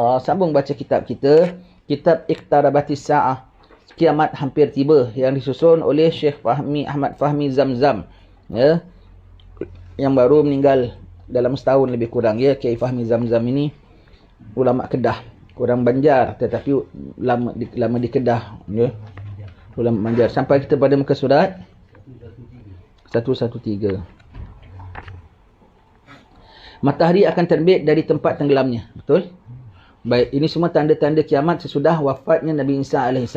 Sambung baca kitab kita, kitab Iqtarabatis Sa'ah, kiamat hampir tiba, yang disusun oleh Syekh Ahmad Fahmi Zamzam, ya, yang baru meninggal dalam setahun lebih kurang, ya. Kiai Fahmi Zamzam ini ulama Kedah, orang Banjar tetapi lama di Kedah, ya. Ulama Banjar. Sampai kita pada muka surat 113. Matahari akan terbit dari tempat tenggelamnya. Betul? Baik, ini semua tanda-tanda kiamat sesudah wafatnya Nabi Isa AS.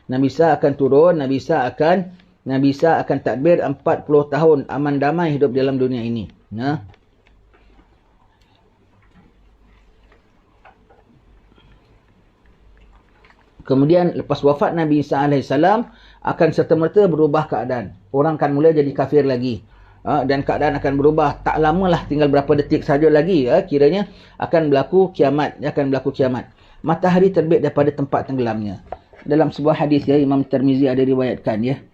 Nabi Isa akan turun, Nabi Isa akan takbir 40 tahun aman damai hidup dalam dunia ini. Nah. Kemudian lepas wafat Nabi Isa AS akan serta-merta berubah keadaan. Orang akan mula jadi kafir lagi. Dan keadaan akan berubah. Tak lamalah, tinggal berapa detik saja lagi, kiranya akan berlaku kiamat. Matahari terbit daripada tempat tenggelamnya. Dalam sebuah hadis, ya, Imam Tirmizi ada riwayatkan, ya.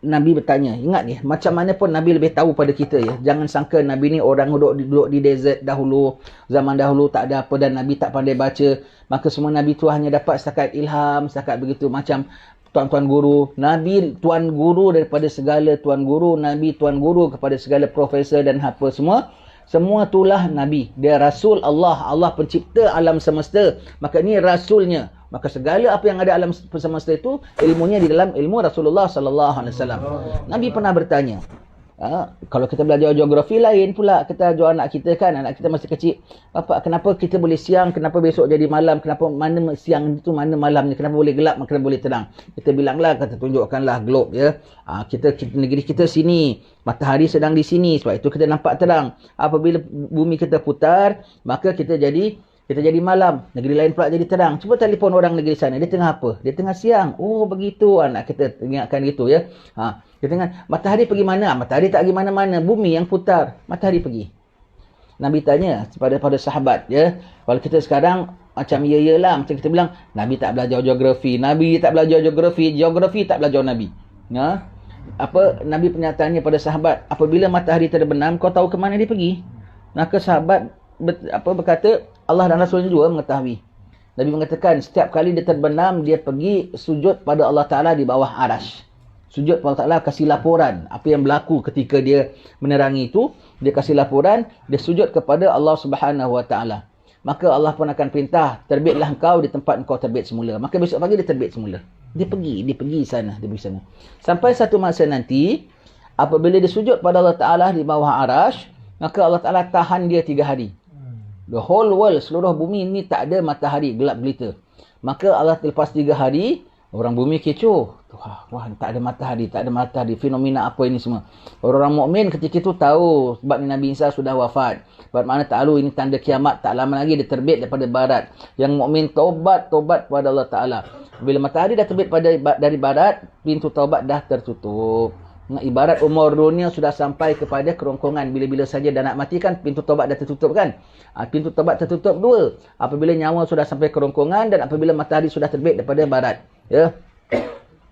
Nabi bertanya, ingat ya, macam mana pun Nabi lebih tahu pada kita, ya. Jangan sangka Nabi ni orang duduk di desert dahulu, zaman dahulu tak ada apa dan Nabi tak pandai baca. Maka semua Nabi tu hanya dapat setakat ilham, setakat begitu, macam tuan-tuan guru. Nabi tuan guru daripada segala tuan guru, Nabi tuan guru kepada segala profesor dan apa semua. Semua itulah Nabi. Dia Rasul Allah. Allah pencipta alam semesta. Maka ni Rasulnya. Maka segala apa yang ada alam semesta itu, ilmunya di dalam ilmu Rasulullah SAW. Nabi pernah bertanya, kalau kita belajar geografi lain pula, kita ajar anak kita kan, anak kita masih kecil, Bapak, kenapa kita boleh siang, kenapa besok jadi malam, kenapa mana siang itu, mana malamnya, kenapa boleh gelap, kenapa boleh terang. Kita bilanglah, kata tunjukkanlah globe, ya. Kita negeri kita sini, matahari sedang di sini, sebab itu kita nampak terang. Apabila bumi kita putar, maka kita jadi malam, negeri lain pula jadi terang. Cuba telefon orang negeri sana, dia tengah apa? Dia tengah siang. Oh begitu, anak kita ingatkan gitu, ya. Dia tengah, matahari pergi mana? Matahari tak pergi mana-mana, bumi yang putar, matahari pergi. Nabi tanya pada sahabat, ya. Kalau kita sekarang macam ya-yalah, macam kita bilang Nabi tak belajar geografi, geografi tak belajar Nabi. Nabi pernyataannya pada sahabat, apabila matahari terbenam, kau tahu ke mana dia pergi? Maka sahabat berkata, Allah dan Rasulnya juga mengetahui. Nabi mengatakan, setiap kali dia terbenam, dia pergi sujud pada Allah Ta'ala di bawah arash. Sujud pada Allah Ta'ala, kasih laporan apa yang berlaku ketika dia menerangi itu. Dia kasih laporan, dia sujud kepada Allah Subhanahu Wa Ta'ala. Maka Allah pun akan perintah, terbitlah engkau di tempat engkau terbit semula. Maka besok pagi dia terbit semula. Dia pergi sana. Sampai satu masa nanti, apabila dia sujud pada Allah Ta'ala di bawah arash, maka Allah Ta'ala tahan dia 3 hari. The whole world, seluruh bumi ni tak ada matahari, gelap gelita. Maka Allah lepas 3 hari, orang bumi kecoh. Wah, tak ada matahari, fenomena apa ini semua. Orang mukmin ketika itu tahu sebab Nabi Isa sudah wafat. Sebab mana tahu ini tanda kiamat, tak lama lagi dia terbit daripada barat. Yang mukmin taubat kepada Allah Ta'ala. Bila matahari dah terbit dari barat, pintu taubat dah tertutup. Ibarat umur dunia sudah sampai kepada kerongkongan. Bila-bila saja dah nak mati kan, pintu taubat dah tertutup kan. Pintu taubat tertutup 2. Apabila nyawa sudah sampai kerongkongan dan apabila matahari sudah terbit daripada barat, ya.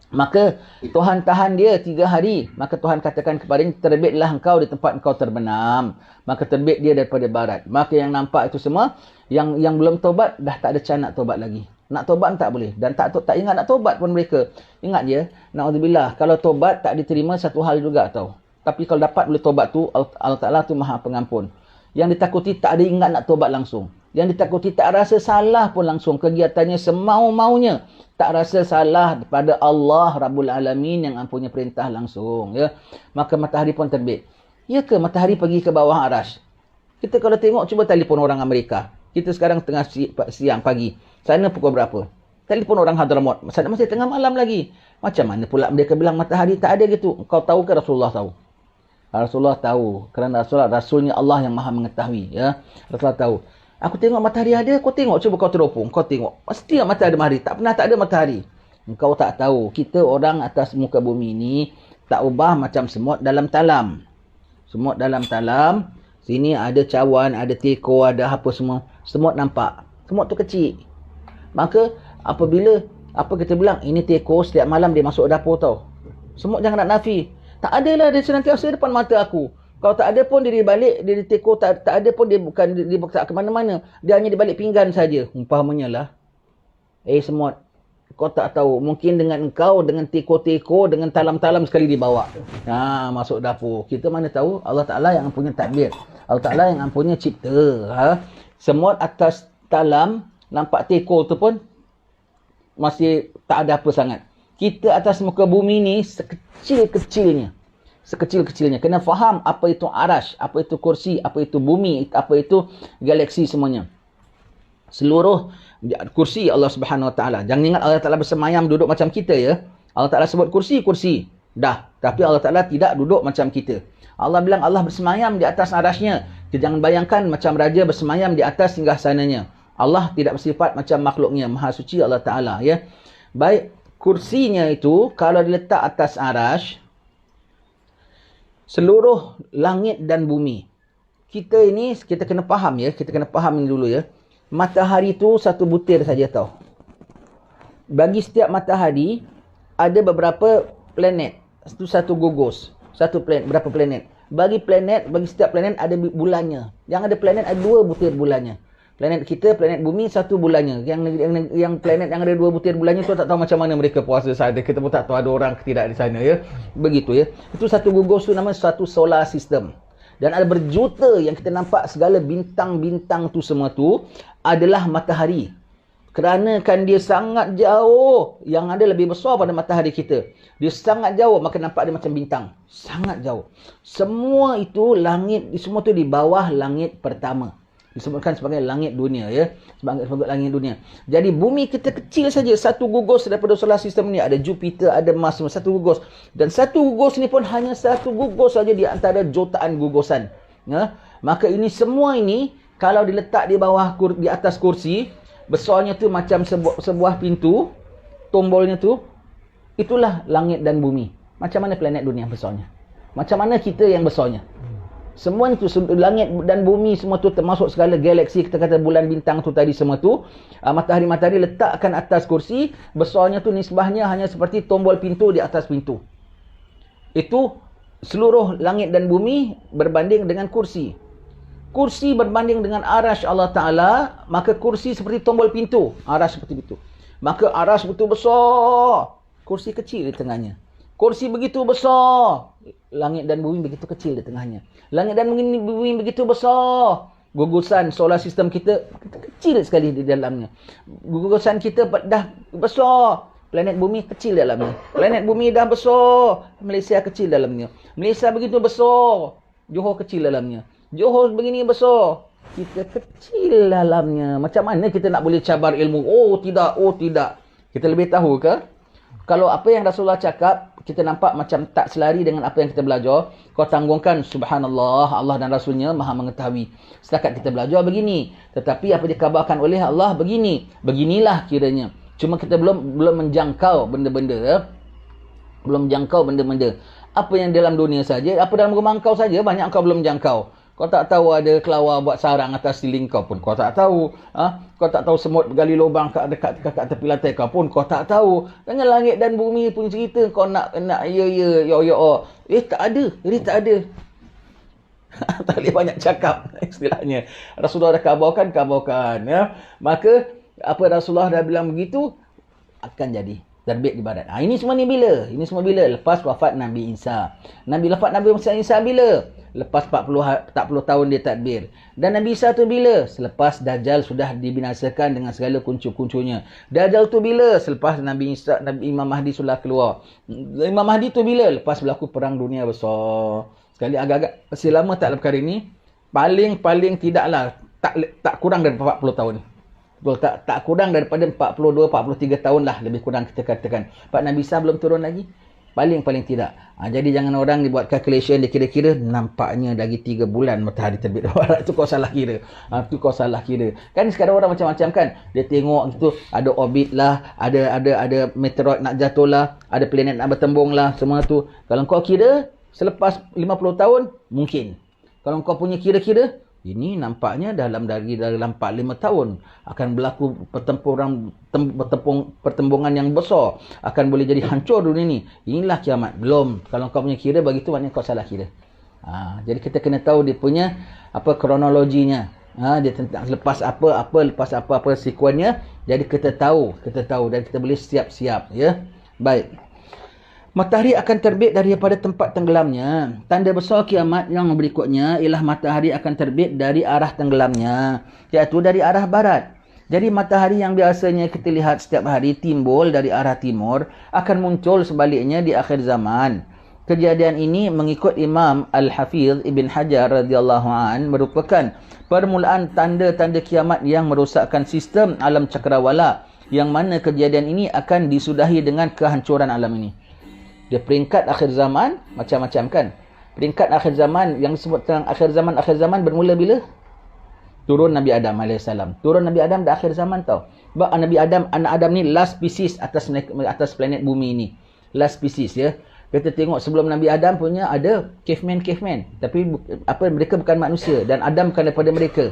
Maka Tuhan tahan dia 3 hari. Maka Tuhan katakan kepadanya, terbitlah engkau di tempat engkau terbenam. Maka terbit dia daripada barat. Maka yang nampak itu semua, yang belum taubat dah tak ada cara nak taubat lagi. Nak taubat tak boleh. Dan tak ingat nak taubat pun mereka. Ingat je, na'udzubillah, kalau taubat tak diterima satu hal juga tau. Tapi kalau dapat boleh taubat tu, Allah Ta'ala tu Maha Pengampun. Yang ditakuti tak ada ingat nak taubat langsung. Yang ditakuti tak rasa salah pun langsung. Kegiatannya semau-maunya. Tak rasa salah pada Allah Rabbul Alamin yang ampunya perintah langsung, ya. Maka matahari pun terbit. Ya ke matahari pergi ke bawah arash? Kita kalau tengok, cuba telefon orang Amerika. Kita sekarang tengah siang pagi. Sana pukul berapa? Telefon orang Hadramaut. Sana masih tengah malam lagi. Macam mana pula mereka bilang matahari tak ada gitu? Kau tahu ke Rasulullah tahu? Rasulullah tahu. Kerana Rasulnya Allah yang Maha mengetahui, ya. Rasulullah tahu. Aku tengok matahari ada, kau tengok, cuba kau teropong, kau tengok. Pasti matahari ada matahari. Tak pernah tak ada matahari. Engkau tak tahu. Kita orang atas muka bumi ini tak ubah macam semut dalam talam. Semut dalam talam. Sini ada cawan, ada teko, ada apa semua. Semut nampak. Semut tu kecil. Maka apabila kita bilang ini teko, setiap malam dia masuk dapur tau. Semut jangan nak nafi. Tak adalah, dia senantiasa depan mata aku. Kalau tak ada pun dia dibalik, dia diteko, tak ada pun dia bukan dia tak ke mana-mana. Dia hanya dibalik pinggan saja. Umpamanya lah. Semut. Kau tak tahu. Mungkin dengan engkau, dengan teko-teko, dengan talam-talam sekali dibawa. Masuk dapur. Kita mana tahu Allah Ta'ala yang punya takdir. Allah Ta'ala yang punya cipta. Semut atas talam, nampak teko tu pun masih tak ada apa sangat. Kita atas muka bumi ni sekecil-kecilnya. Sekecil-kecilnya. Kena faham apa itu arash, apa itu kursi, apa itu bumi, apa itu galaksi semuanya. Seluruh kursi Allah Subhanahu Wa Taala. Jangan ingat Allah Taala bersemayam duduk macam kita ya. Allah Taala sebut kursi. Dah. Tapi Allah Taala tidak duduk macam kita. Allah bilang Allah bersemayam di atas arashnya. Kita jangan bayangkan macam raja bersemayam di atas singgasananya. Allah tidak bersifat macam makhluknya. Maha suci Allah Ta'ala. Ya. Baik, kursinya itu kalau diletak atas arash, seluruh langit dan bumi. Kita kena faham ya. Kita kena faham ini dulu ya. Matahari itu satu butir saja tau. Bagi setiap matahari, ada beberapa planet. Itu satu gugus. Satu planet. Berapa planet? Bagi setiap planet ada bulannya. Yang ada planet ada 2 butir bulannya. Planet kita, planet bumi, 1 bulannya. Yang planet yang ada 2 butir bulannya tu tak tahu macam mana mereka puasa sana. Kita pun tak tahu ada orang ke tidak di sana ya. Begitu ya. Itu satu gugus tu nama satu solar system. Dan ada berjuta yang kita nampak segala bintang-bintang tu semua tu adalah matahari. Kerana kan dia sangat jauh. Yang ada lebih besar pada matahari kita. Dia sangat jauh, maka nampak dia macam bintang. Sangat jauh. Semua itu langit, semua tu di bawah langit pertama. Disebutkan sebagai langit dunia ya. Sebagai langit dunia. Jadi bumi kita kecil saja. Satu gugus daripada solar system ni. Ada Jupiter, ada Mars, satu gugus. Dan satu gugus ni pun hanya satu gugus saja di antara jutaan gugusan. Ya? Maka ini semua ini kalau diletak di bawah, di atas kursi, besarnya tu macam sebuah pintu, tombolnya tu, itulah langit dan bumi. Macam mana planet dunia besarnya? Macam mana kita yang besarnya? Semua itu, langit dan bumi semua tu termasuk segala galaksi, kita kata bulan bintang tu tadi semua tu. Matahari-matahari letakkan atas kursi, besarnya tu nisbahnya hanya seperti tombol pintu di atas pintu. Itu seluruh langit dan bumi berbanding dengan kursi. Kursi berbanding dengan arash Allah Ta'ala, maka kursi seperti tombol pintu. Arash seperti itu. Maka arash betul besar. Kursi kecil di tengahnya. Kursi begitu besar. Langit dan bumi begitu kecil di tengahnya. Langit dan bumi begitu besar. Gugusan solar system kita kecil sekali di dalamnya. Gugusan kita dah besar. Planet bumi kecil dalamnya. Planet bumi dah besar. Malaysia kecil dalamnya. Malaysia begitu besar. Johor kecil dalamnya. Johor begini besar. Kita kecil dalamnya. Macam mana kita nak boleh cabar ilmu? Oh tidak. Kita lebih tahu ke? Kalau apa yang Rasulullah cakap, kita nampak macam tak selari dengan apa yang kita belajar. Kau tanggungkan, subhanallah, Allah dan Rasulnya maha mengetahui. Setakat kita belajar begini. Tetapi apa dikabarkan oleh Allah begini. Beginilah kiranya. Cuma kita belum menjangkau benda-benda. Belum menjangkau benda-benda. Apa yang dalam dunia saja, apa dalam rumah kau saja, banyak kau belum jangkau. Kau tak tahu ada kelawar buat sarang atas ceiling kau pun kau tak tahu. Kau tak tahu semut bergali lubang dekat tepi lantai kau pun kau tak tahu. Dengan langit dan bumi punya cerita kau nak tak ada. Jadi tak ada. Tak boleh banyak cakap istilahnya. Rasulullah dah kabarkan ya. Maka apa Rasulullah dah bilang begitu akan jadi. Terbit di barat. Ini semua ni bila? Ini semua bila? Lepas wafat Nabi Isa. Nabi Isa bila? Lepas 40 tahun dia tadbir. Dan Nabi Isa tu bila? Selepas Dajjal sudah dibinasakan dengan segala kuncu-kuncunya. Dajjal tu bila? Selepas Nabi Imam Mahdi sudah keluar. Imam Mahdi tu bila? Lepas berlaku perang dunia besar. Sekali agak-agak masih lama tak perkara ini. Paling tidaklah tak kurang dari 40 tahun. Tak kurang daripada 42-43 tahun lah lebih kurang kita katakan. Pak Nabi Isa belum turun lagi. Paling tidak. Jadi jangan orang dibuat calculation dia kira-kira nampaknya lagi 3 bulan matahari terbit barat. Itu kau salah kira. Itu kau salah kira. Kan sekarang orang macam-macam kan. Dia tengok gitu ada orbit lah, ada meteoroid nak jatuh lah, ada planet nak bertembung lah, semua tu. Kalau kau kira selepas 50 tahun mungkin. Kalau kau punya kira-kira ini nampaknya dalam 4-5 tahun akan berlaku pertembungan yang besar. Akan boleh jadi hancur dunia ni. Inilah kiamat. Belum. Kalau kau punya kira begitu maknanya kau salah kira. Jadi kita kena tahu dia punya kronologinya. Dia tentang lepas apa sekuennya. Jadi kita tahu dan kita boleh siap-siap, ya. Baik. Matahari akan terbit daripada tempat tenggelamnya. Tanda besar kiamat yang berikutnya ialah matahari akan terbit dari arah tenggelamnya, iaitu dari arah barat. Jadi matahari yang biasanya kita lihat setiap hari timbul dari arah timur akan muncul sebaliknya di akhir zaman. Kejadian ini mengikut Imam Al-Hafidh Ibn Hajar radhiyallahu an merupakan permulaan tanda-tanda kiamat yang merosakkan sistem alam cakrawala, yang mana kejadian ini akan disudahi dengan kehancuran alam ini. Dia peringkat akhir zaman macam-macam kan. Peringkat akhir zaman yang disebut tentang akhir zaman bermula bila? Turun Nabi Adam AS. Turun Nabi Adam dah akhir zaman tau. Sebab Nabi Adam, anak Adam ni last species atas planet bumi ni. Last species, ya. Kita tengok sebelum Nabi Adam punya ada caveman. Tapi mereka bukan manusia dan Adam bukan daripada mereka.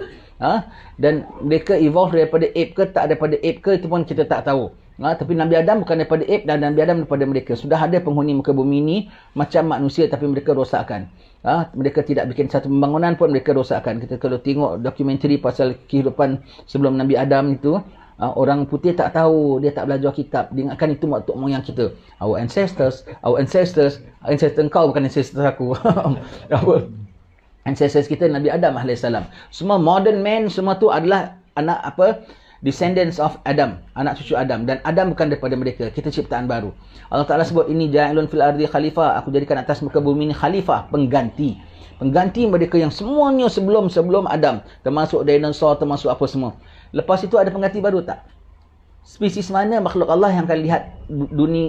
Dan mereka evolve daripada ape ke tak daripada ape ke, itu pun kita tak tahu. Tapi Nabi Adam bukan daripada ape dan Nabi Adam daripada mereka. Sudah ada penghuni muka bumi ni macam manusia tapi mereka rosakkan. Mereka tidak bikin satu pembangunan pun mereka rosakkan. Kita kalau tengok dokumentari pasal kehidupan sebelum Nabi Adam itu, orang putih tak tahu, dia tak belajar kitab. Dia ingatkan itu mak tok moyang kita. Our ancestors kau bukan ancestors aku. Ancestors kita Nabi Adam AS. Semua modern man semua tu adalah anak descendants of Adam, anak cucu Adam, dan Adam bukan daripada mereka. Kita ciptaan baru. Allah Taala sebut ini ja'ilun fil ardi khalifah, aku jadikan atas muka bumi ini khalifah, pengganti mereka yang semuanya sebelum Adam, termasuk dinosaur, termasuk apa semua. Lepas itu ada pengganti baru tak? Spesies mana makhluk Allah yang akan lihat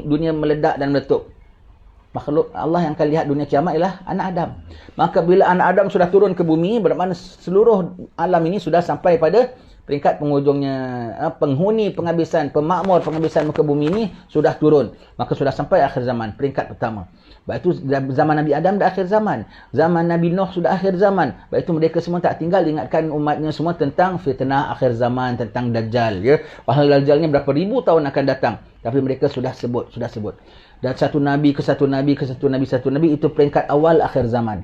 dunia meledak dan meletup? Makhluk Allah yang akan lihat dunia kiamat ialah anak Adam. Maka bila anak Adam sudah turun ke bumi, bermakna seluruh alam ini sudah sampai pada peringkat penghujungnya. Penghuni penghabisan, pemakmur penghabisan muka bumi ini sudah turun. Maka sudah sampai akhir zaman, peringkat pertama. Baik itu zaman Nabi Adam dah akhir zaman. Zaman Nabi Nuh sudah akhir zaman. Baik itu mereka semua tak tinggal ingatkan umatnya semua tentang fitnah akhir zaman, tentang Dajjal, ya. Padahal Dajjal ni berapa ribu tahun akan datang, tapi mereka sudah sebut. Dan satu nabi ke satu nabi itu peringkat awal akhir zaman.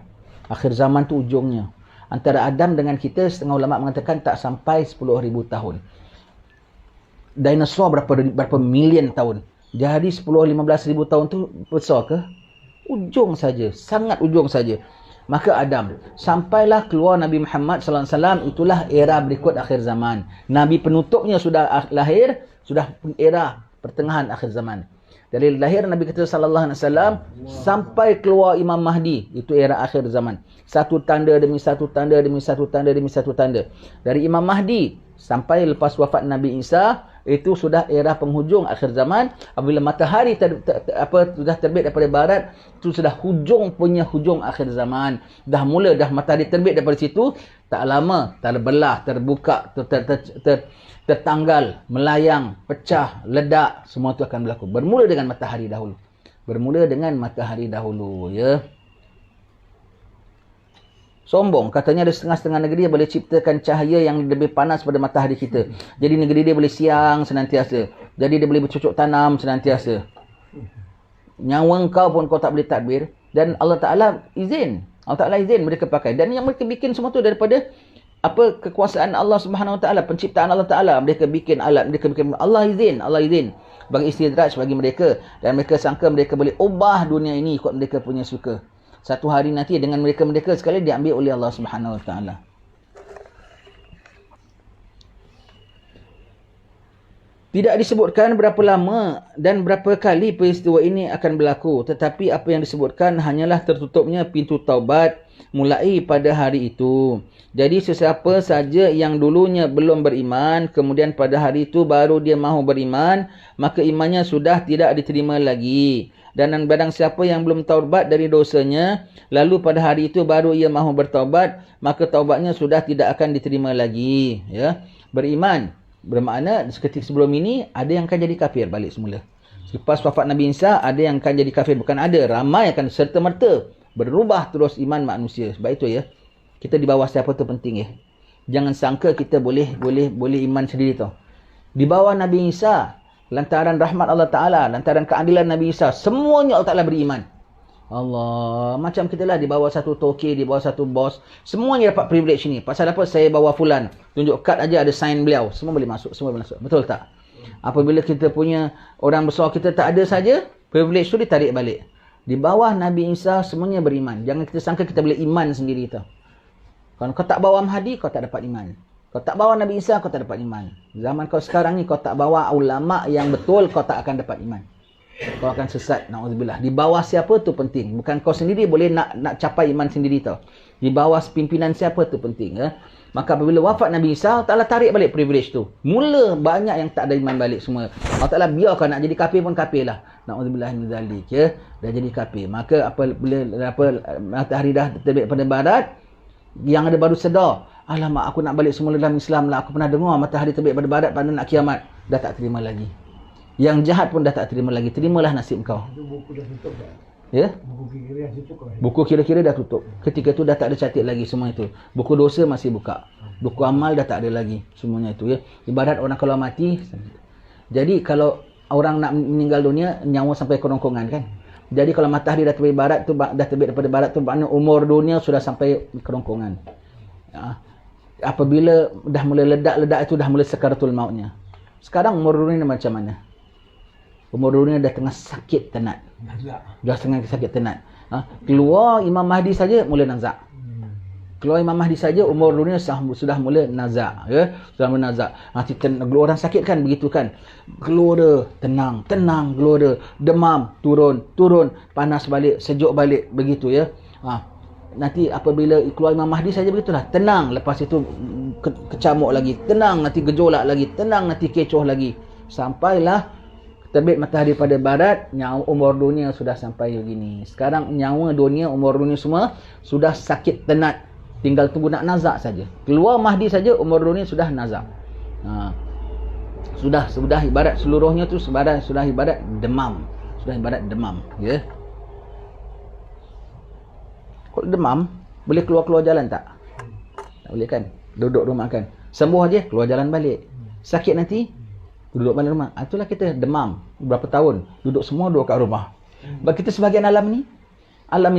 Akhir zaman tu ujungnya. Antara Adam dengan kita, setengah ulama mengatakan tak sampai 10,000 tahun. Dinosaur berapa million tahun. Jadi 10-15,000 tahun tu besar ke? Ujung saja, sangat ujung saja. Maka Adam, sampailah keluar Nabi Muhammad sallallahu alaihi wasallam, itulah era berikut akhir zaman. Nabi penutupnya sudah lahir, sudah era pertengahan akhir zaman. Dari lahir Nabi kita sallallahu alaihi wasallam sampai keluar Imam Mahdi, itu era akhir zaman. Satu tanda demi satu tanda demi satu tanda demi satu tanda. Dari Imam Mahdi sampai lepas wafat Nabi Isa, itu sudah era penghujung akhir zaman. Apabila matahari sudah terbit daripada barat, itu sudah hujung akhir zaman. Dah matahari terbit daripada situ, tak lama terbelah, terbuka, tertanggal, melayang, pecah, ledak, semua itu akan berlaku. Bermula dengan matahari dahulu. Ya. Sombong. Katanya ada setengah-setengah negeri yang boleh ciptakan cahaya yang lebih panas pada matahari kita. Jadi negeri dia boleh siang senantiasa. Jadi dia boleh bercocok tanam senantiasa. Nyawa kau pun kau tak boleh tadbir. Dan Allah Ta'ala izin. Mereka pakai. Dan yang mereka bikin semua tu daripada kekuasaan Allah Subhanahu Wa Ta'ala, penciptaan Allah Ta'ala. Mereka bikin alat, Allah izin bagi istidraj bagi mereka, dan mereka sangka mereka boleh ubah dunia ini ikut mereka punya suka. Satu hari nanti dengan mereka sekali diambil oleh Allah Subhanahu Wa Ta'ala. Tidak disebutkan berapa lama dan berapa kali peristiwa ini akan berlaku, tetapi apa yang disebutkan hanyalah tertutupnya pintu taubat mulai pada hari itu. Jadi sesiapa saja yang dulunya belum beriman, kemudian pada hari itu baru dia mahu beriman, maka imannya sudah tidak diterima lagi. Dan barang siapa yang belum taubat dari dosanya, lalu pada hari itu baru ia mahu bertaubat, maka taubatnya sudah tidak akan diterima lagi. Ya, beriman bermakna seketika sebelum ini ada yang akan jadi kafir balik semula. Selepas wafat Nabi Isa ada yang akan jadi kafir, bukan ada, ramai akan serta-merta berubah terus iman manusia. Sebab itu ya, kita di bawah siapa tu penting ya. Jangan sangka kita boleh iman sendiri tau. Di bawah Nabi Isa, lantaran rahmat Allah Ta'ala, lantaran keadilan Nabi Isa, semuanya Allah Ta'ala beriman. Allah, macam kita lah di bawah satu toke, di bawah satu bos, semuanya dapat privilege ni. Pasal apa? Saya bawa fulan, tunjuk kad aja ada sign beliau, semua boleh masuk, semua boleh masuk. Betul tak? Apabila kita punya orang besar kita tak ada saja, privilege tu ditarik balik. Di bawah Nabi Isa semuanya beriman. Jangan kita sangka kita boleh iman sendiri tau. Kalau kau tak bawa Mahdi, kau tak dapat iman. Kau tak bawa Nabi Isa, kau tak dapat iman. Zaman kau sekarang ni, kau tak bawa ulama yang betul, kau tak akan dapat iman. Kau akan sesat, na'udzubillah. Di bawah siapa tu penting. Bukan kau sendiri boleh nak capai iman sendiri tau. Di bawah pimpinan siapa tu penting. Ya? Maka apabila wafat Nabi Isa, Allah Ta'ala tarik balik privilege tu. Mula banyak yang tak ada iman balik semua. Allah Ta'ala biarkan nak jadi kafir pun kafir lah. Na'udzubillah min zalik. Ya? Dah jadi kafir. Maka apabila matahari dah terbit pada barat, yang ada baru sedar, alamak aku nak balik semula dalam Islam lah. Aku pernah dengar matahari terbit pada barat pada nak kiamat. Dah tak terima lagi. Yang jahat pun dah tak terima lagi. Terimalah nasib kau. Itu buku dah tutup tak? Ya? Buku kira-kira tutup kan? Buku kira-kira dah tutup. Ketika tu dah tak ada catat lagi semua itu. Buku dosa masih buka. Buku amal dah tak ada lagi. Semuanya itu ya. Ibarat orang kalau mati. Jadi kalau orang nak meninggal dunia, nyawa sampai kerongkongan kan. Jadi kalau matahari dah terbit barat tu, dah terbit daripada barat tu, maknanya umur dunia sudah sampai kerongkongan. Ya. Apabila dah mula ledak-ledak itu, dah mula sakaratul mautnya. Sekarang umur dunia macam mana? Umur dunia dah tengah sakit tenat. Dah tengah sakit tenat. Keluar Imam Mahdi saja mula nazak. Keluar Imam Mahdi saja umur dunia sudah mula nazak. Ya? Sudah mula nazak. Nanti orang sakit kan begitu kan. Keluar dia, tenang, keluar dia. Demam, turun. Panas balik, sejuk balik. Begitu ya. Nanti apabila keluar Imam Mahdi saja begitulah. Tenang. Lepas itu kecamuk lagi. Tenang, nanti gejolak lagi. Tenang, nanti kecoh lagi. Sampailah terbit matahari pada barat, nyawa umur dunia sudah sampai begini. Sekarang nyawa dunia, umur dunia semua sudah sakit tenat. Tinggal tunggu nak nazak saja. Keluar Mahdi saja umur dunia sudah nazak. Sudah ibarat seluruhnya tu sudah ibarat demam. Sudah ibarat demam, ya. Kalau demam, boleh keluar jalan tak? Tak boleh kan? Duduk rumah kan. Sembuh aja, keluar jalan balik. Sakit nanti duduk balik rumah. Itulah kita demam. Berapa tahun duduk kat rumah. Bagi kita sebagian alam ni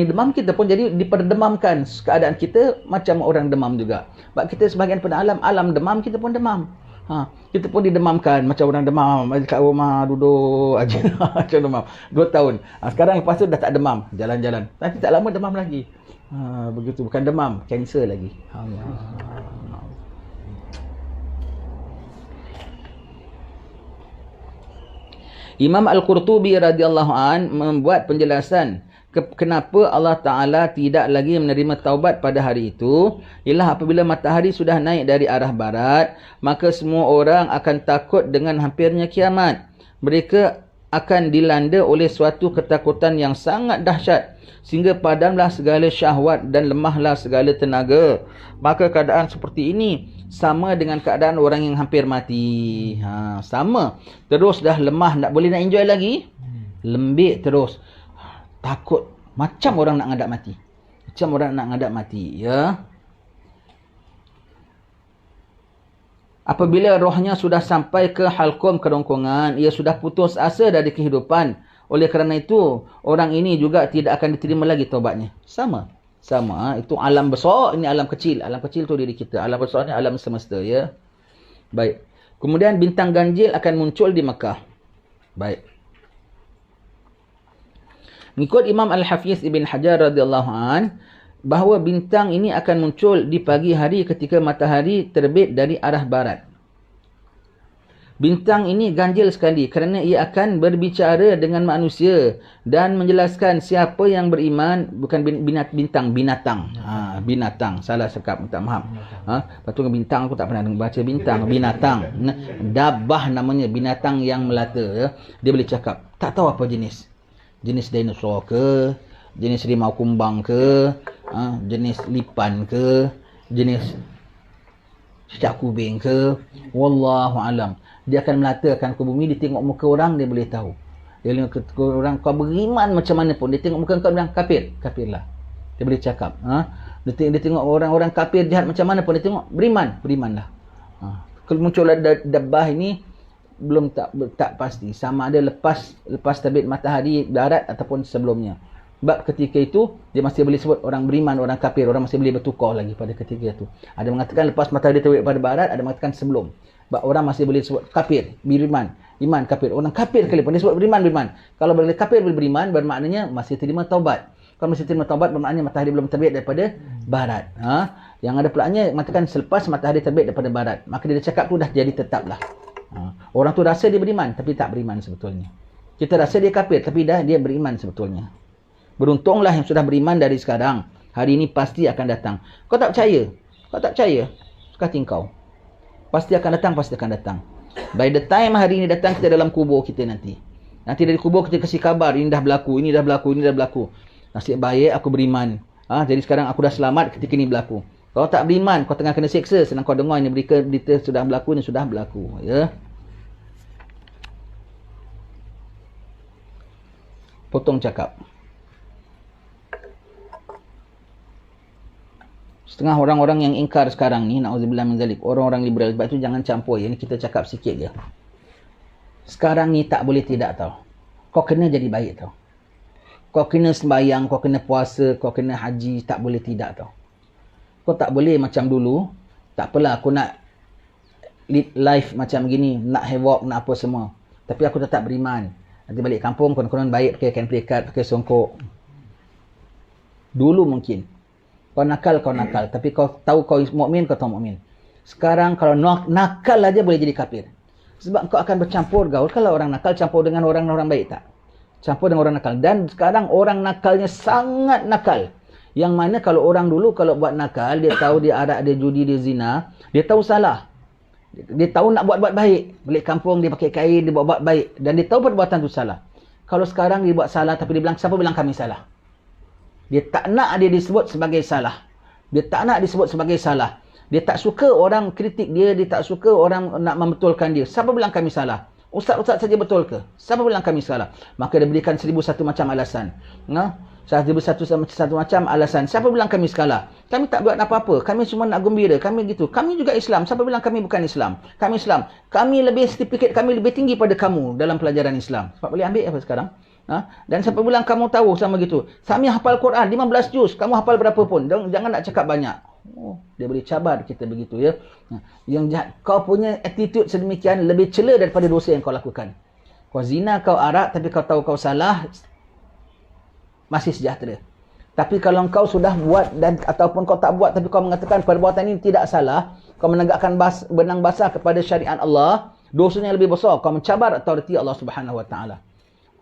demam, kita pun jadi diperdemamkan. Keadaan kita macam orang demam juga. Bagi kita sebagian pada alam demam, kita pun demam. Kita pun didemamkan macam orang demam. Kat rumah duduk aja macam demam 2 tahun. Sekarang lepas tu dah tak demam, jalan-jalan. Nanti tak lama demam lagi. Begitu, bukan demam, kanser lagi. Imam Al-Qurtubi radhiyallahu an membuat penjelasan kenapa Allah Ta'ala tidak lagi menerima taubat pada hari itu. Ialah apabila matahari sudah naik dari arah barat, maka semua orang akan takut dengan hampirnya kiamat. Mereka akan dilanda oleh suatu ketakutan yang sangat dahsyat, sehingga padamlah segala syahwat dan lemahlah segala tenaga. Maka keadaan seperti ini sama dengan keadaan orang yang hampir mati. Sama. Terus dah lemah, tak boleh nak enjoy lagi. Lembik terus. Takut. Macam orang nak ngadap mati. Ya. Apabila rohnya sudah sampai ke halqum kerongkongan, ia sudah putus asa dari kehidupan. Oleh kerana itu, orang ini juga tidak akan diterima lagi taubatnya. Sama. Itu alam besar, ini alam kecil. Alam kecil tu diri kita. Alam besar ni alam semesta, ya. Baik. Kemudian bintang ganjil akan muncul di Mekah. Baik. Mengikut Imam Al-Hafiz Ibn Hajar radhiyallahu an, bahawa bintang ini akan muncul di pagi hari ketika matahari terbit dari arah barat. Bintang ini ganjil sekali kerana ia akan berbicara dengan manusia dan menjelaskan siapa yang beriman. Bukan binatang. Binatang. Salah sekap, minta maaf. Patut bintang, aku tak pernah baca bintang. Binatang. Dabah namanya, binatang yang melata. Ya. Dia boleh cakap. Tak tahu apa jenis. Jenis dinosaur ke, jenis rimau kumbang ke, jenis lipan ke, jenis cicak kubing ke, wallahu alam. Dia akan melatakan ke bumi, dia tengok muka orang, dia boleh tahu. Dia tengok orang, kau beriman macam mana pun, dia tengok muka kau, bilang kafirlah. Dia boleh cakap. Dia tengok orang-orang kafir jahat macam mana pun, dia tengok berimanlah. Kalau muncul dabah ini belum tak pasti sama ada lepas terbit matahari barat ataupun sebelumnya. Sebab ketika itu dia masih boleh sebut orang beriman, orang kafir, orang masih boleh bertukar lagi pada ketika itu. Ada mengatakan lepas matahari terbit pada barat, ada mengatakan sebelum. Sebab orang masih boleh sebut kafir, beriman, iman, kafir. Orang kafir kali pun dia sebut beriman. Kalau boleh kafir boleh beriman, bermaknanya masih terima taubat. Kalau masih terima taubat bermaknanya matahari belum terbit daripada barat. Yang ada pulanya mengatakan selepas matahari terbit daripada barat. Maka dia cakap tu dah jadi tetaplah. Orang tu rasa dia beriman tapi tak beriman sebetulnya. Kita rasa dia kafir tapi dia beriman sebetulnya. Beruntunglah yang sudah beriman dari sekarang. Hari ini pasti akan datang. Kau tak percaya? Kau tak percaya? Suka hati kau. Pasti akan datang, pasti akan datang. By the time hari ini datang, kita dalam kubur kita nanti. Nanti dari kubur kita kasih kabar, ini dah berlaku, ini dah berlaku, ini dah berlaku. Nasib baik aku beriman. Jadi sekarang aku dah selamat ketika ini berlaku. Kalau tak beriman, kau tengah kena seksa. Senang kau dengar ini berita sudah berlaku, ini sudah berlaku. Ya. Potong cakap. Setengah orang-orang yang ingkar sekarang ni, na'udzubillah min zalik, orang-orang liberal, sebab tu jangan campur. Ini kita cakap sikit je. Sekarang ni tak boleh tidak tau. Kau kena jadi baik tau. Kau kena sembahyang, kau kena puasa, kau kena haji, tak boleh tidak tau. Kau tak boleh macam dulu, tak apalah aku nak lead life macam gini, nak havoc, nak apa semua. Tapi aku tetap beriman. Nanti balik kampung, konon-konon baik pakai kain pelikat, pakai songkok. Dulu mungkin. Kau nakal. Tapi kau tahu kau mukmin, kau tahu mukmin. Sekarang kalau nakal aja boleh jadi kafir. Sebab kau akan bercampur gaul. Kalau orang nakal campur dengan orang baik tak? Campur dengan orang nakal. Dan sekarang orang nakalnya sangat nakal. Yang mana kalau orang dulu kalau buat nakal, dia tahu dia arak, dia judi, dia zina. Dia tahu salah. Dia tahu nak buat baik. Balik kampung dia pakai kain, dia buat baik. Dan dia tahu perbuatan tu salah. Kalau sekarang dia buat salah tapi dia bilang, siapa bilang kami salah? Dia tak nak dia disebut sebagai salah. Dia tak nak disebut sebagai salah. Dia tak suka orang kritik dia. Dia tak suka orang nak membetulkan dia. Siapa bilang kami salah? Ustaz-ustaz saja betul ke? Siapa bilang kami salah? Maka dia berikan 1001 macam alasan. 1001 macam alasan. Siapa bilang kami salah? Kami tak buat apa-apa. Kami cuma nak gembira. Kami gitu. Kami juga Islam. Siapa bilang kami bukan Islam? Kami Islam. Kami lebih sertifikat kami lebih tinggi pada kamu dalam pelajaran Islam. Sebab boleh ambil apa sekarang? Dan siapa bilang kamu tahu sama gitu? Sami hafal Quran 15 juz, kamu hafal berapa pun. Jangan nak cakap banyak. Dia boleh cabar kita begitu ya. Yang jahat, kau punya attitude sedemikian lebih cela daripada dosa yang kau lakukan. Kau zina, kau arak tapi kau tahu kau salah, masih sejahtera. Tapi kalau kau sudah buat dan ataupun kau tak buat tapi kau mengatakan perbuatan ini tidak salah, kau menegakkan benang basah kepada syariat Allah, dosanya lebih besar. Kau mencabar autoriti Allah Subhanahu Wa Taala.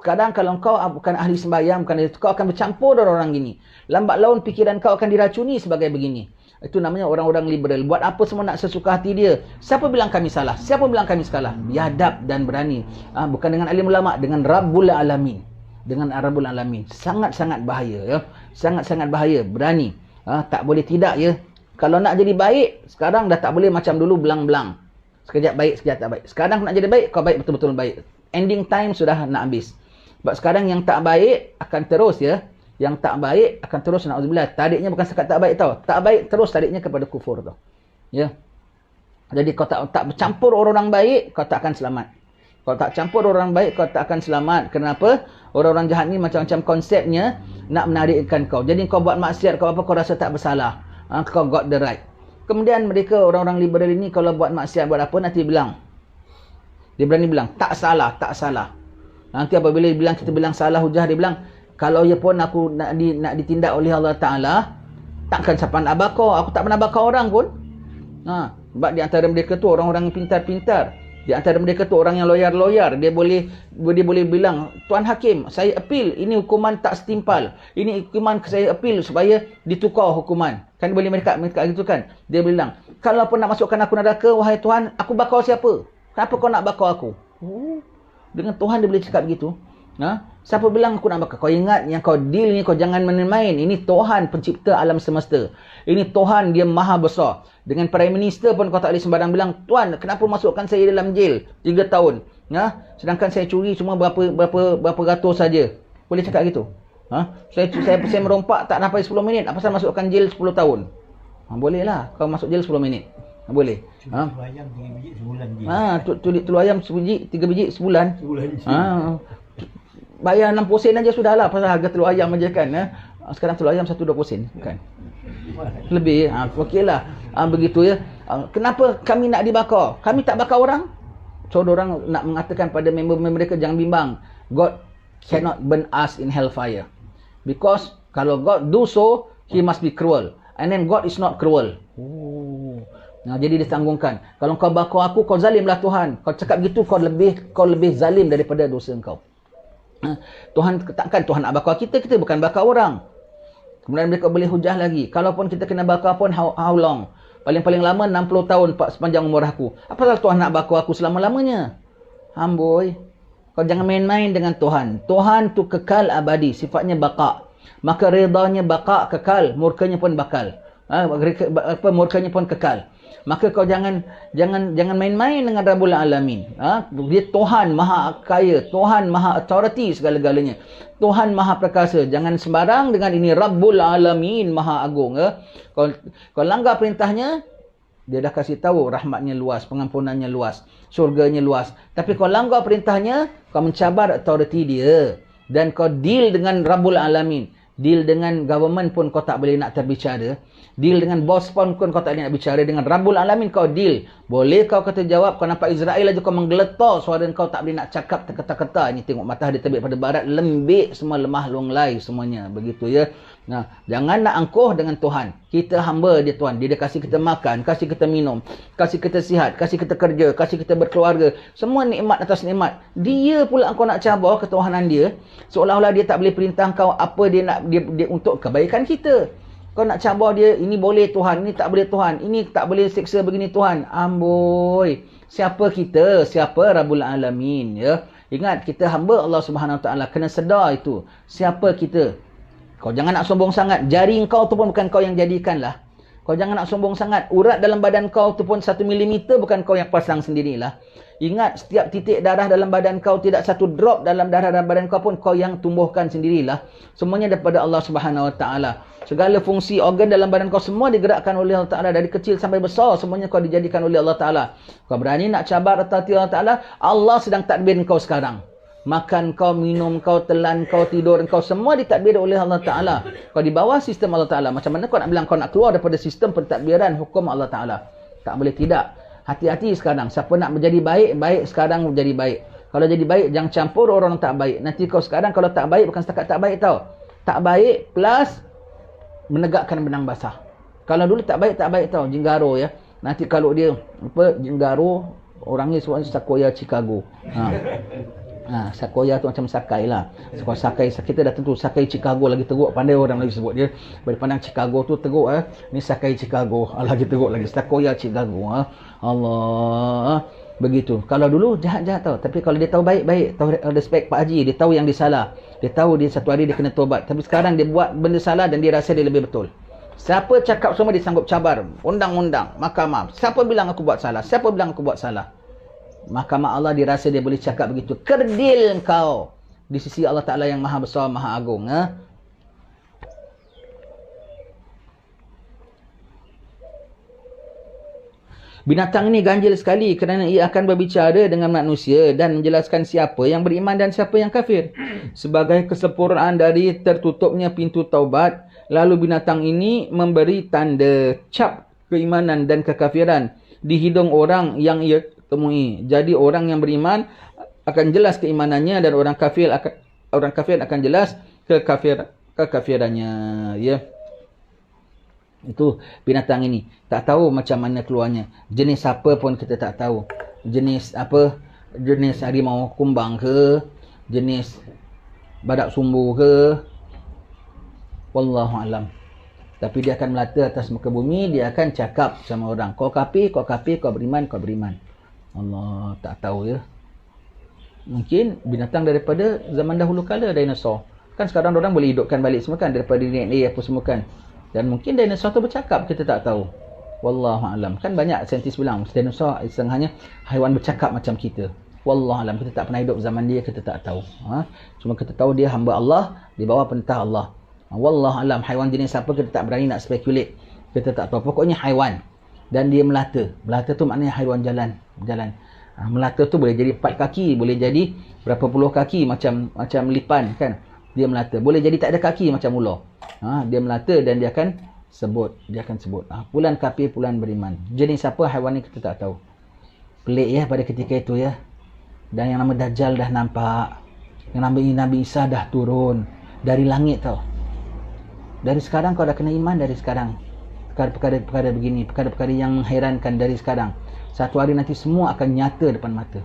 Kadang kalau kau bukan ahli sembahyang, bukan itu, kau akan bercampur dengan orang gini. Lambat laun fikiran kau akan diracuni sebagai begini. Itu namanya orang-orang liberal. Buat apa semua nak sesuka hati dia. Siapa bilang kami salah? Siapa bilang kami salah? Biadab dan berani. Bukan dengan alim ulama, dengan Rabbul Alamin. Dengan Rabbul Alamin. Sangat-sangat bahaya. Ya. Sangat-sangat bahaya. Berani. Tak boleh tidak ya. Kalau nak jadi baik, sekarang dah tak boleh macam dulu belang-belang. Sekejap baik, sekejap tak baik. Sekarang nak jadi baik, kau baik betul-betul baik. Ending time sudah nak habis. Sebab sekarang yang tak baik akan terus ya. Yang tak baik akan terus, na'udzubillah. Tariknya bukan sekat tak baik tau. Tak baik terus tariknya kepada kufur tau. Ya. Jadi kau tak bercampur orang baik, kau tak akan selamat. Kalau tak campur orang baik, kau tak akan selamat. Kenapa? Orang-orang jahat ni macam-macam konsepnya nak menarikkan kau. Jadi kau buat maksiat, kau apa kau rasa tak bersalah. Kau got the right. Kemudian mereka, orang-orang liberal ini kalau buat maksiat, buat apa, nanti bilang. Dia berani bilang, tak salah, tak salah. Nanti apabila dia bilang, kita bilang salah hujah, dia bilang, kalau ya pun aku nak ditindak oleh Allah Ta'ala, takkan siapa nak bakar. Aku tak pernah bakar orang pun. Sebab di antara mereka tu orang-orang yang pintar-pintar. Di antara mereka tu orang yang loyar-loyar. Dia boleh bilang, Tuan Hakim, saya appeal. Ini hukuman tak setimpal. Ini hukuman saya appeal supaya ditukar hukuman. Kan boleh mereka gitu kan. Dia bilang, kalau pun nak masukkan aku neraka, wahai Tuhan, aku bakar siapa? Kenapa kau nak bakar aku? Dengan Tuhan dia boleh cakap begitu. Siapa bilang aku nak bakar? Kau ingat yang kau deal ni, kau jangan main-main. Ini Tuhan pencipta alam semesta. Ini Tuhan, dia maha besar. Dengan Prime Minister pun kau tak boleh sembarang bilang, Tuan, kenapa masukkan saya dalam jail 3 tahun? Sedangkan saya curi cuma berapa ratus saja. Boleh cakap gitu? Saya merompak tak sampai 10 minit. Apa pasal masukkan jail 10 tahun? Boleh lah. Kau masuk jail 10 minit. Boleh. Telur ayam 3 biji sebulan je. Telur ayam sebiji, 3 biji sebulan. bayar 60 sen aja sudahlah pasal harga telur ayam aja kan. Sekarang telur ayam 1.20 sen kan. Lebih okeylah. Begitu ya. Kenapa kami nak dibakar? Kami tak bakar orang. So orang nak mengatakan pada member-member mereka jangan bimbang. God cannot burn us in hellfire. Because kalau God do so, he must be cruel. And then God is not cruel. Nah, jadi ditanggungkan. Kalau kau bakar aku, kau zalimlah Tuhan. Kau cakap gitu, kau lebih zalim daripada dosa kau. Tuhan takkan Tuhan nak bakar kita bukan bakar orang. Kemudian mereka boleh hujah lagi. Kalaupun kita kena bakar pun how long? Paling-paling lama 60 tahun sepanjang umur aku. Apasal Tuhan nak bakar aku selama-lamanya? Amboi. Kau jangan main-main dengan Tuhan. Tuhan tu kekal abadi, sifatnya baqa. Maka redanya baqa, kekal, murkanya pun bakal. Murkanya pun kekal. Maka kau jangan main-main dengan Rabbul Alamin. Dia Tuhan Maha Kaya, Tuhan Maha Authority segala-galanya. Tuhan Maha Perkasa. Jangan sembarang dengan ini Rabbul Alamin Maha Agung. Kau langgar perintahnya, dia dah kasih tahu rahmatnya luas, pengampunannya luas, syurganya luas. Tapi kau langgar perintahnya, kau mencabar authority dia. Dan kau deal dengan Rabbul Alamin. Deal dengan government pun kau tak boleh nak terbicara. Deal dengan bos pun kau tak boleh nak bicara. Dengan Rabbul Alamin kau deal. Boleh kau kata jawab. Kau nampak Israel aja kau menggeletar suara kau tak boleh nak cakap terketa-keta. Ini tengok matahari terbit pada barat. Lembik semua, lemah lunglai semuanya. Begitu ya. Nah, jangan nak angkuh dengan Tuhan. Kita hamba dia Tuhan. Dia kasih kita makan, kasih kita minum, kasih kita sihat, kasih kita kerja, kasih kita berkeluarga. Semua nikmat atas nikmat. Dia pula kau nak cabar ketuhanan dia. Seolah-olah dia tak boleh perintah kau apa dia nak dia untuk kebaikan kita. Kau nak cabar dia, ini boleh Tuhan, ini tak boleh Tuhan, ini tak boleh seksa begini Tuhan. Amboi. Siapa kita? Siapa Rabbul Alamin ya? Ingat kita hamba Allah Subhanahu Wa Taala, kena sedar itu. Siapa kita? Kau jangan nak sombong sangat. Jari kau tu pun bukan kau yang jadikan lah. Kau jangan nak sombong sangat. Urat dalam badan kau tu pun 1 milimeter bukan kau yang pasang sendirilah. Ingat, setiap titik darah dalam badan kau, tidak satu drop dalam darah dalam badan kau pun kau yang tumbuhkan sendirilah. Semuanya daripada Allah Subhanahu Wa Taala. Segala fungsi organ dalam badan kau semua digerakkan oleh Allah Taala, dari kecil sampai besar semuanya kau dijadikan oleh Allah Taala. Kau berani nak cabar autoriti Allah Taala, Allah sedang tadbir kau sekarang. Makan kau, minum kau, telan kau, tidur kau, semua ditadbir oleh Allah Ta'ala. Kau di bawah sistem Allah Ta'ala. Macam mana kau nak bilang kau nak keluar daripada sistem pentadbiran hukum Allah Ta'ala? Tak boleh tidak. Hati-hati sekarang. Siapa nak menjadi baik, baik sekarang menjadi baik. Kalau jadi baik, jangan campur orang tak baik. Nanti kau sekarang kalau tak baik, bukan setakat tak baik tau. Tak baik plus menegakkan benang basah. Kalau dulu tak baik tau. Jinggaro ya. Nanti kalau dia Jinggaro, orangnya sebabnya Sakoya Chicago. Sakoya tu macam Sakai lah. Kalau Sakai, kita dah tentu Sakai Chicago lagi teruk. Pandai orang lagi sebut dia. Pandang Chicago tu teruk. Ni Sakai Chicago. Lagi teruk lagi. Sakoya Chicago. Allah. Begitu. Kalau dulu jahat-jahat tau. Tapi kalau dia tahu baik-baik, tahu respect Pak Haji, dia tahu yang dia salah. Dia tahu dia satu hari dia kena tobat. Tapi sekarang dia buat benda salah dan dia rasa dia lebih betul. Siapa cakap semua dia sanggup cabar. Undang-undang, mahkamah. Siapa bilang aku buat salah? Siapa bilang aku buat salah? Mahkamah Allah dirasa dia boleh cakap begitu. Kerdil kau di sisi Allah Ta'ala yang maha besar, maha agung. Binatang ini ganjil sekali kerana ia akan berbicara dengan manusia dan menjelaskan siapa yang beriman dan siapa yang kafir. Sebagai kesempurnaan dari tertutupnya pintu taubat, lalu binatang ini memberi tanda cap keimanan dan kekafiran di hidung orang yang ia temui. Jadi orang yang beriman akan jelas keimanannya dan orang kafir akan jelas kekafirannya ya. Itu binatang ini. Tak tahu macam mana keluarnya. Jenis apa pun kita tak tahu. Jenis apa? Jenis harimau kumbang ke? Jenis badak sumbu ke? Wallahu alam. Tapi dia akan melata atas muka bumi, dia akan cakap sama orang. Kau kafir, kau kafir, kau beriman, kau beriman. Allah tak tahu ya. Mungkin binatang daripada zaman dahulu kala, dinosaur. Kan sekarang orang boleh hidupkan balik semua kan, daripada DNA apa semua kan. Dan mungkin dinosaur tu bercakap, kita tak tahu. Wallahu alam. Kan banyak saintis bilang dinosaur setengahnya haiwan bercakap macam kita. Wallahu alam. Kita tak pernah hidup zaman dia, kita tak tahu. Cuma kita tahu dia hamba Allah di bawah perintah Allah. Wallahu alam. Haiwan jenis apa kita tak berani nak speculate. Kita tak tahu. Pokoknya haiwan. Dan dia melata. Melata tu maknanya haiwan jalan. Melata tu boleh jadi 4 kaki, boleh jadi berapa puluh kaki, macam lipan kan. Dia melata. Boleh jadi tak ada kaki macam ular. Dia melata dan dia akan sebut. Bulan kafir, bulan beriman. Jenis apa haiwan ni kita tak tahu. Pelik ya pada ketika itu ya. Dan yang nama Dajjal dah nampak. Yang nama Nabi Isa dah turun dari langit tau. Dari sekarang kau dah kena iman dari sekarang. Perkara-perkara begini, perkara-perkara yang menghairankan dari sekarang. Satu hari nanti semua akan nyata depan mata.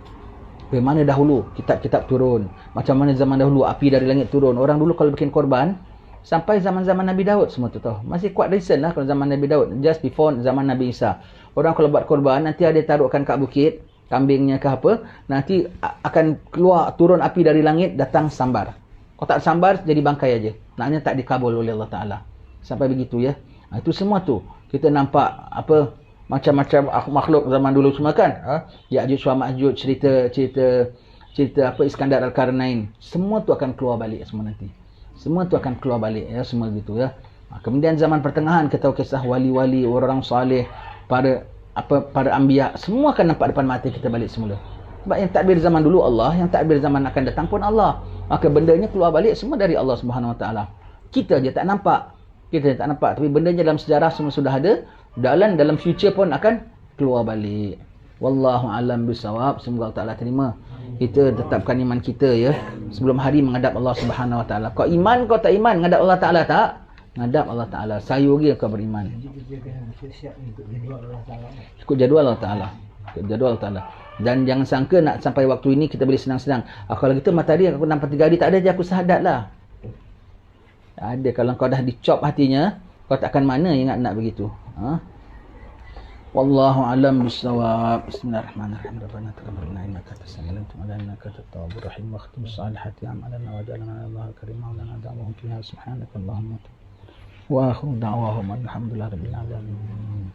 Bagaimana dahulu kitab-kitab turun, macam mana zaman dahulu api dari langit turun. Orang dulu kalau bikin korban sampai zaman-zaman Nabi Daud semua tu tahu. Masih kuat recent lah kalau zaman Nabi Daud, just before zaman Nabi Isa. Orang kalau buat korban nanti ada taruhkan kat bukit, kambingnya ke apa, nanti akan keluar turun api dari langit datang sambar. Kalau tak sambar jadi bangkai aja. Maknanya tak dikabul oleh Allah Taala. Sampai begitu ya. Itu semua tu kita nampak apa macam-macam makhluk zaman dulu semua kan. Ya'juj wa Ma'juj, cerita apa Iskandar Al-Qarnain. Semua tu akan keluar balik semua nanti. Semua tu akan keluar balik ya, semua gitu ya. Kemudian zaman pertengahan kita tahu kisah wali-wali, orang soleh, para anbiya, semua akan nampak depan mata kita balik semula. Sebab yang takbir zaman dulu Allah, yang takbir zaman akan datang pun Allah. Maka bendanya keluar balik semua dari Allah Subhanahu Wa Taala. Kita je tak nampak. Tapi bendanya dalam sejarah semua sudah ada. Dalam future pun akan keluar balik. Wallahu alam bisawab. Semoga Allah Taala terima kita tetapkan iman kita ya sebelum hari menghadap Allah Subhanahu Wa Taala. Kau iman kau tak iman menghadap Allah Taala tak? Menghadap Allah Taala. Sayuri kau beriman. Ikut jadual Allah Taala. Dan jangan sangka nak sampai waktu ini kita boleh senang-senang. Kalau kita matahari aku nampak 3 hari tak ada je aku syahadat lah. Ada kalau kau dah dicop hatinya, kau takkan mana ingat nak begitu. Wallahu alam bisawab. Bismillahirrahmanirrahim. Rabbana taqabbal minna innaka antas samiul alim wa tub alaina innaka antat tawwabur rahim wa khtim salihati a'malana wa jalna Allah karim wa lana da'wahum fiha subhanaka allahumma wa akhiru da'wahum alhamdulillahi rabbil alamin.